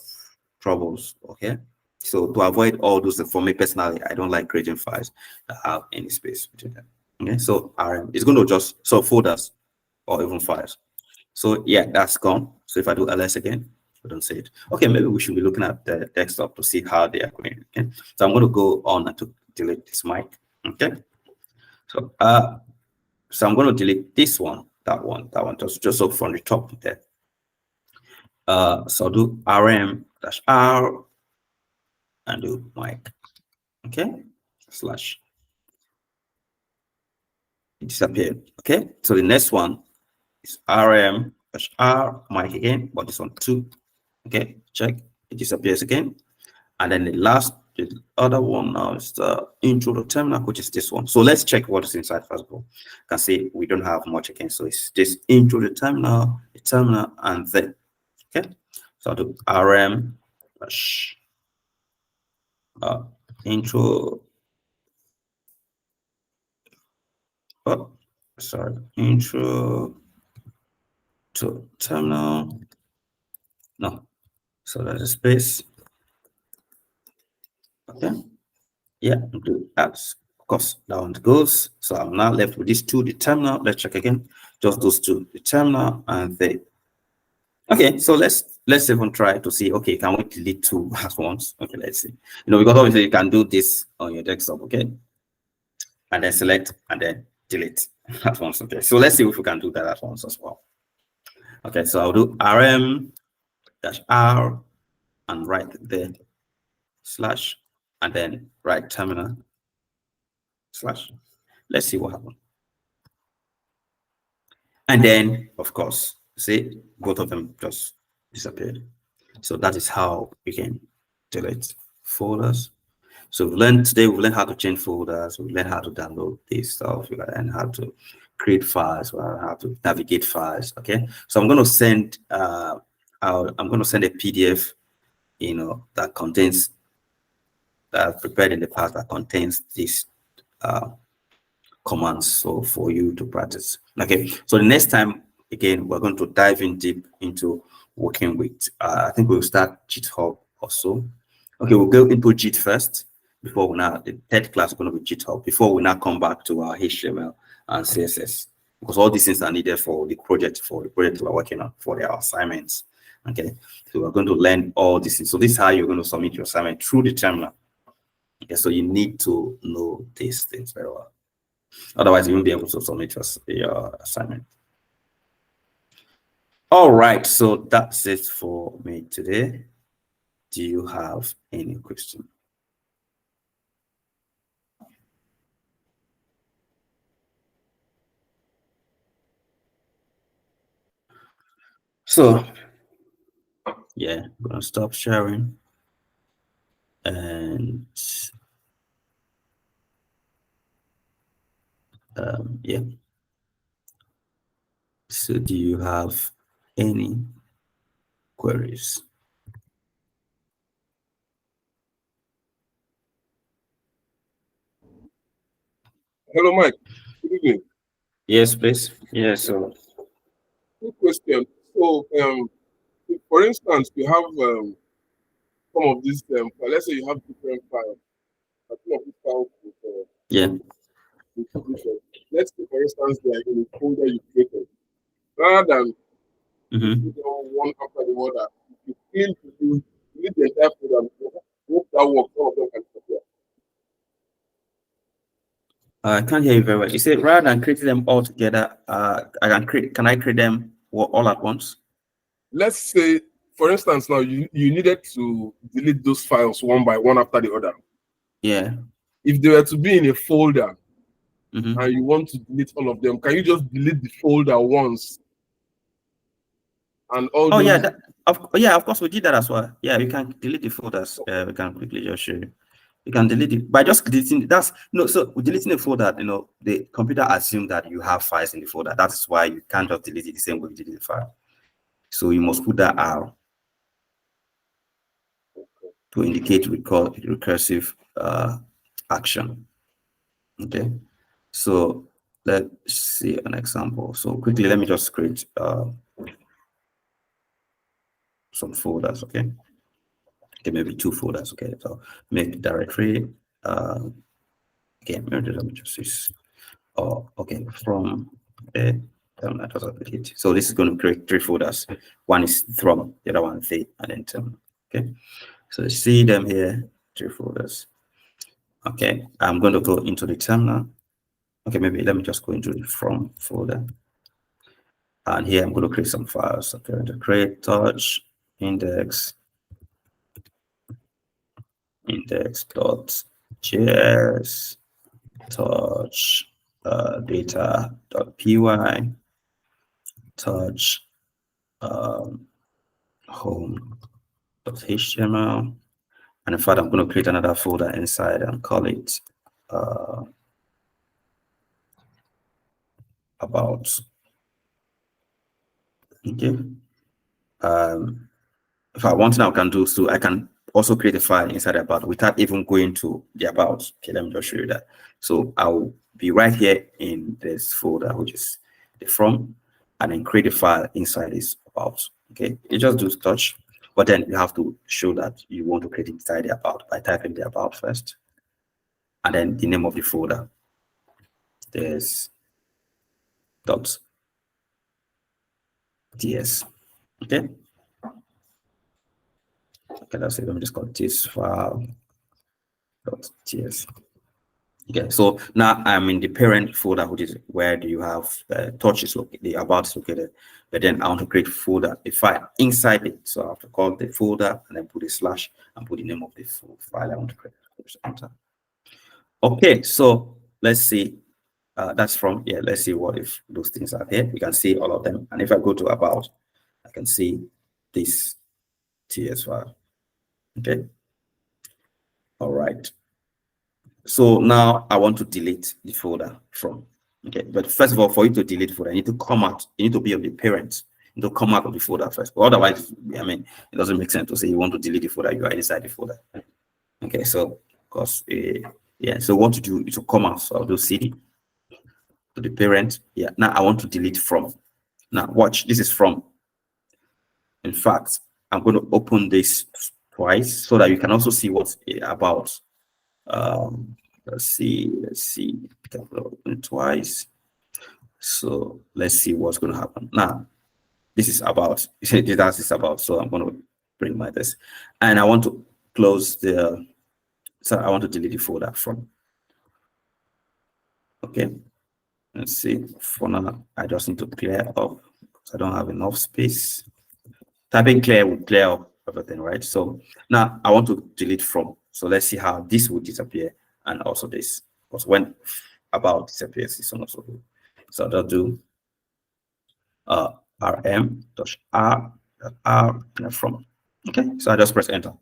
Speaker 1: troubles. Okay. So to avoid all those, for me personally, I don't like creating files that have any space between them. Okay, so RM is going to just folders or even files. So yeah, that's gone. So if I do ls again, we don't see it. Okay, maybe we should be looking at the desktop to see how they are going. Okay, so I'm going to go on and to delete this mic. Okay, so I'm going to delete this one, that one, just up from the top there. So I'll do rm-r and do mic. Okay, slash. It disappeared. Okay, so the next one is rm-r mic again, but this one too. Okay, check, it disappears again. And then the other one now is the intro to terminal, which is this one. So let's check what is inside first of all. You can see we don't have much again. So it's this intro to terminal, and then okay. So I'll do rm intro. Oh, sorry, intro to terminal. No, so there's a space. Okay, yeah, do that. Of course, that one goes. So I'm now left with these two, the terminal. Let's check again. Just those two, the terminal and the. Okay, so let's even try to see. Okay, can we delete two at once? Okay, let's see. Because obviously you can do this on your desktop. Okay, and then select and then delete at once. Okay, so let's see if we can do that at once as well. Okay, so I'll do rm-r and right there slash and then right terminal slash. Let's see what happens. And then, of course, see, both of them just disappeared. So that is how we can delete folders. So we've learned how to change folders. We've learned how to download this stuff. We learned how to create files. We learned how to navigate files. Okay. So I'm going to send a PDF, that contains that I've prepared in the past that contains these commands for you to practice. Okay. So the next time, again, we're going to dive in deep into working with. I think we'll start GitHub also. Okay, we'll go into Git first. Before we now, the third class is going to be GitHub, before we now come back to our HTML and CSS, because all these things are needed for the project we're working on, for their assignments. Okay, so we're going to learn all these things. So this is how you're going to submit your assignment through the terminal. Okay, so you need to know these things very well. Otherwise, you won't be able to submit your assignment. All right, so that's it for me today. Do you have any question? So, yeah, I'm gonna stop sharing. And yeah. So do you have any queries?
Speaker 4: Hello, Mike. Good evening.
Speaker 1: Yes, please. Yes. So,
Speaker 4: Good question. So, for instance, you have some of these. Let's say you have different files. Some of these files with,
Speaker 1: yeah.
Speaker 4: with let's say, for instance, they are in a folder you created. Rather than one after the other, if you feel to delete the entire folder, hope that works. Some of them can disappear.
Speaker 1: I can't hear you very well. You said rather than creating them all together, can I create them all at once?
Speaker 4: Let's say, for instance, now you needed to delete those files one by one after the other.
Speaker 1: Yeah.
Speaker 4: If they were to be in a folder
Speaker 1: Mm-hmm.
Speaker 4: and you want to delete all of them, can you just delete the folder once? And all
Speaker 1: Oh
Speaker 4: those...
Speaker 1: yeah. Yeah, of course we did that as well. Yeah, we can delete the folders. We can quickly just show you. You can delete it by just deleting. That's no. So deleting a folder, the computer assumes that you have files in the folder. That's why you can't just delete it the same way you delete the file. So you must put that R to indicate recursive action. Okay. So let's see an example. So quickly, let me just create some folders. Okay. Okay, maybe 2 folders. Okay, so make directory. Okay, maybe let me just use. Oh, okay, from so this is going to create 3 folders. One is from, the other one the, and then terminal. Okay, so you see them here, 3 folders. Okay, I'm going to go into the terminal. Okay, maybe let me just go into the from folder. And here I'm going to create some files. Okay, to create touch index index.js touch data.py touch home.html, and in fact I'm going to create another folder inside and call it about. Okay. If I want now, I can do so. I can also create a file inside about without even going to the about. Okay, let me just show you that. So I'll be right here in this folder, which is the from, and then create a file inside this about. Okay, you just do touch, but then you have to show that you want to create inside the about by typing the about first, and then the name of the folder. There's .ts. Okay. Okay, that's it. Let me just call this file .ts. Okay, so now I'm in the parent folder, which is where do you have touch is located, the about is located. But then I want to create folder, a file inside it. So I have to call the folder and then put a slash and put the name of the file I want to create. Enter. Okay, so let's see. That's from here. Let's see what if those things are there. We can see all of them. And if I go to about, I can see this TS file. Okay. All right. So now I want to delete the folder from. Okay, but first of all, for you to delete folder, you need to come out. You need to be on the parent. You need to come out of the folder first. But otherwise, I mean, it doesn't make sense to say you want to delete the folder. You are inside the folder. Okay, so because yeah, so what to do is to come out. So I'll do cd to the parent. Yeah, now I want to delete from. Now watch. This is from. In fact, I'm going to open this twice so that you can also see what's about. Let's see, open twice. So let's see what's going to happen. Now, this is about, that is about, so I'm going to bring my this. And I want to close the, so I want to delete the folder from. Okay, let's see. For now, I just need to clear up because I don't have enough space. Typing clear will clear up everything, right? So now I want to delete from. So let's see how this will disappear and also this. Because when about disappears, it's also good. So I'll do rm.r and from. Okay, so I just press enter.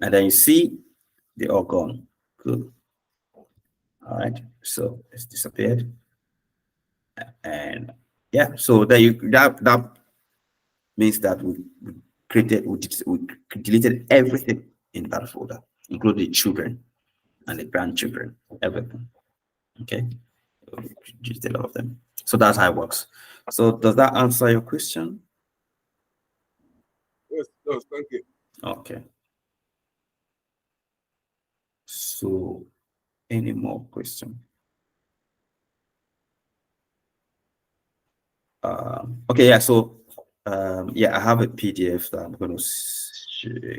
Speaker 1: And then you see they're all gone. Good. All right, so it's disappeared. And yeah, so there you that means that we deleted everything in that folder, including the children and the grandchildren, everything. Okay, just a lot of them. So that's how it works. So does that answer your question?
Speaker 4: Yes, yes, thank you.
Speaker 1: Okay. So any more question? Okay, yeah, so yeah, I have a PDF that I'm going to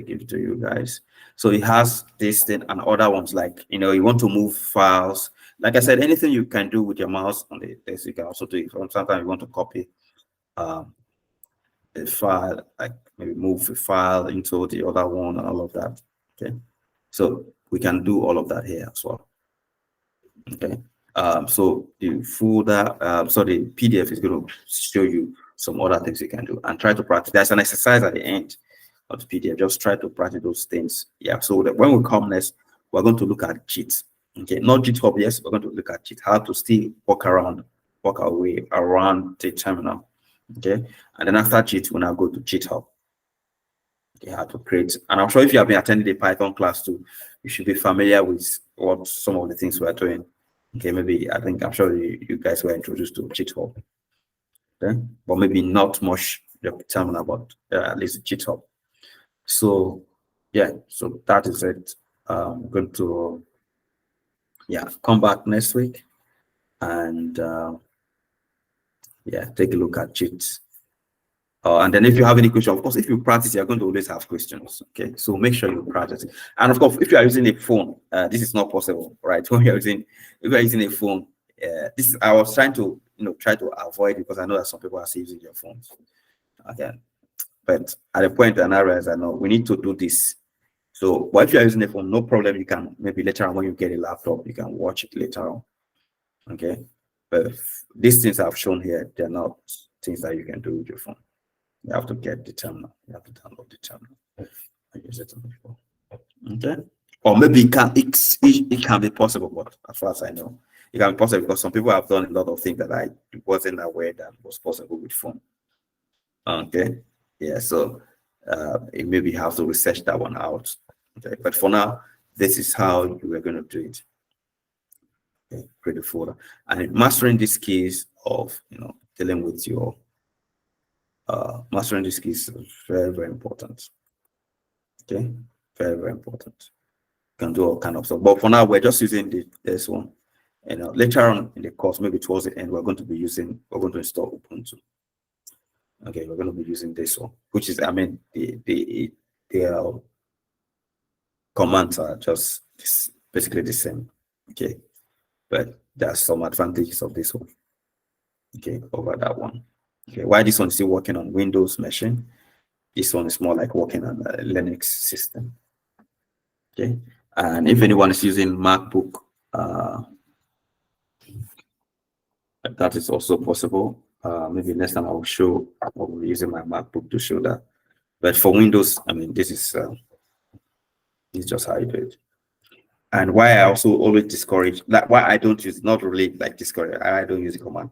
Speaker 1: give to you guys. So it has this thing and other ones, like, you want to move files. Like I said, anything you can do with your mouse on the desk, you can also do it. Sometimes you want to copy a file, like maybe move a file into the other one and all of that. Okay, so we can do all of that here as well. Okay, so the folder, so the PDF is going to show you some other things you can do, and try to practice. There's an exercise at the end of the PDF. Just try to practice those things. Yeah. So that when we come next, we're going to look at JIT. Okay, not GitHub. Yes, we're going to look at JIT. How to still work our way around the terminal. Okay, and then after JIT, we'll now go to GitHub. Okay, how to create. And I'm sure if you have been attending the Python class too, you should be familiar with what some of the things we're doing. Okay, maybe I'm sure you guys were introduced to GitHub. Okay, but maybe not much the terminal, but at least GitHub. So yeah, so that is it. I'm going to come back next week and take a look at JIT. And then if you have any question, of course, if you practice, you're going to always have questions. Okay, so make sure you practice. And of course, if you are using a phone, this is not possible, right? When if you are using a phone, I was trying to avoid, because I know that some people are still using their phones. Okay, but at a point, I realized that no, we need to do this. So, but if you are using a phone, no problem. You can maybe later on when you get a laptop, you can watch it later on. Okay, but these things I've shown here, they're not things that you can do with your phone. You have to get the terminal. You have to download the terminal. I use it before. Okay, or maybe it can be possible, but as far as I know, it can be possible because some people have done a lot of things that I wasn't aware that was possible with phone. Okay, yeah, so it maybe have to research that one out. Okay, but for now, this is how you are going to do it. Okay, create a folder and mastering these keys of dealing with your mastering these keys is very, very important. Okay, very, very important. You can do all kind of stuff, but for now we're just using this one. And later on in the course, maybe towards the end, we're going to install Ubuntu. Okay, we're going to be using this one, which is, the commands are just basically the same. Okay, but there are some advantages of this one. Okay, over that one. Okay, why this one is still working on Windows machine, this one is more like working on a Linux system. Okay, and if anyone is using MacBook, that is also possible. Maybe next time I will show what we're using my MacBook to show that. But for Windows, this is just how you do it. And why I also always discourage, why I don't use, not really like discourage, I don't use the command,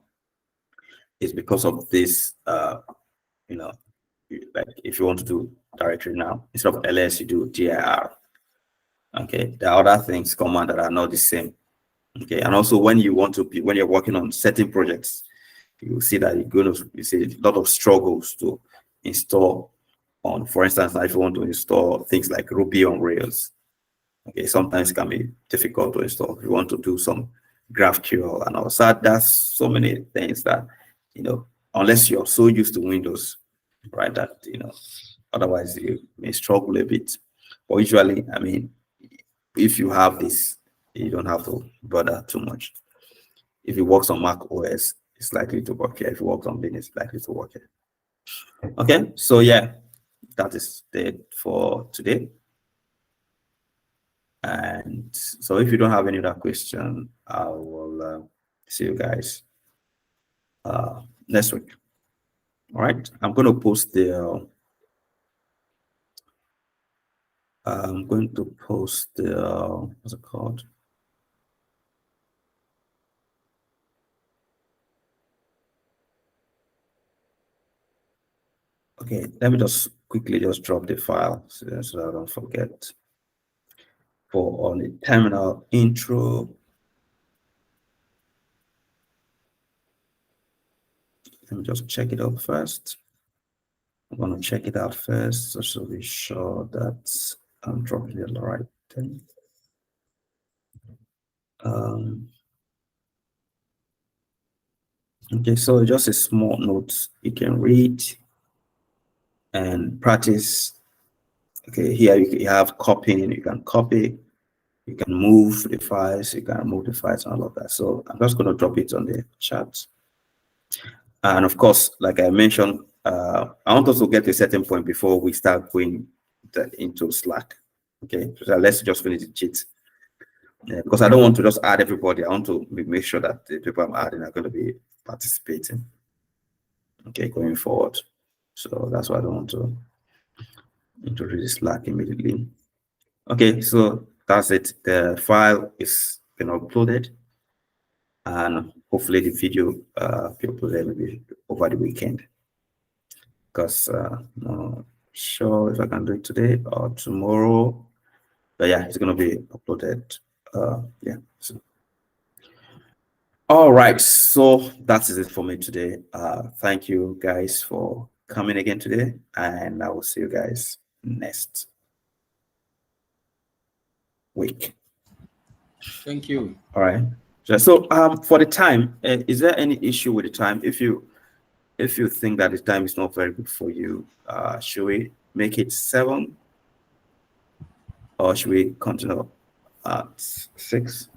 Speaker 1: is because of this. Like if you want to do directory now, instead of ls, you do dir. Okay, there are other things command that are not the same. Okay, and also when you're working on certain projects, you will see that you see a lot of struggles to install on, for instance, if you want to install things like Ruby on Rails. Okay, sometimes it can be difficult to install. If you want to do some GraphQL and all that, there's so many things that, unless you're so used to Windows, right, that, otherwise you may struggle a bit. But usually, if you have this, you don't have to bother too much. If it works on Mac OS, it's likely to work here. If it works on Linux, it's likely to work here. Okay, so yeah, that is it for today. And so if you don't have any other question, I will see you guys next week. All right, I'm going to post the what's it called? Okay, let me just quickly drop the file so that I don't forget. On the terminal intro, let me just check it out first. I'm going to check it out first just to be sure that I'm dropping the right thing. Okay, so just a small note you can read and practice. Okay, here you have copying. You can copy, you can move the files, you can remove the files and all of that. So I'm just going to drop it on the chat. And of course, like I mentioned, I want us to get to a certain point before we start going into Slack. Okay, so let's just finish the JIT. Yeah, because I don't want to just add everybody. I want to make sure that the people I'm adding are going to be participating. okay, going forward. So that's why I don't want to introduce Slack immediately. Okay, so that's it. The file is been uploaded, and hopefully the video will be uploaded maybe over the weekend. Because not sure if I can do it today or tomorrow, but yeah, it's gonna be uploaded. Yeah. So. All right, so that is it for me today. Thank you guys for coming again today, and I will see you guys next week.
Speaker 5: Thank you.
Speaker 1: All right. So for the time, is there any issue with the time? If you think that the time is not very good for you, should we make it 7, or should we continue at 6?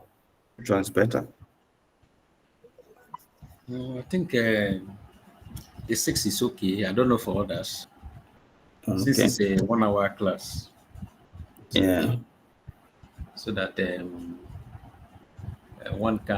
Speaker 1: Which one's better?
Speaker 5: I think the 6 is okay. I don't know for others. Since
Speaker 1: Okay.
Speaker 5: it's a 1-hour class.
Speaker 1: Yeah.
Speaker 5: So that one can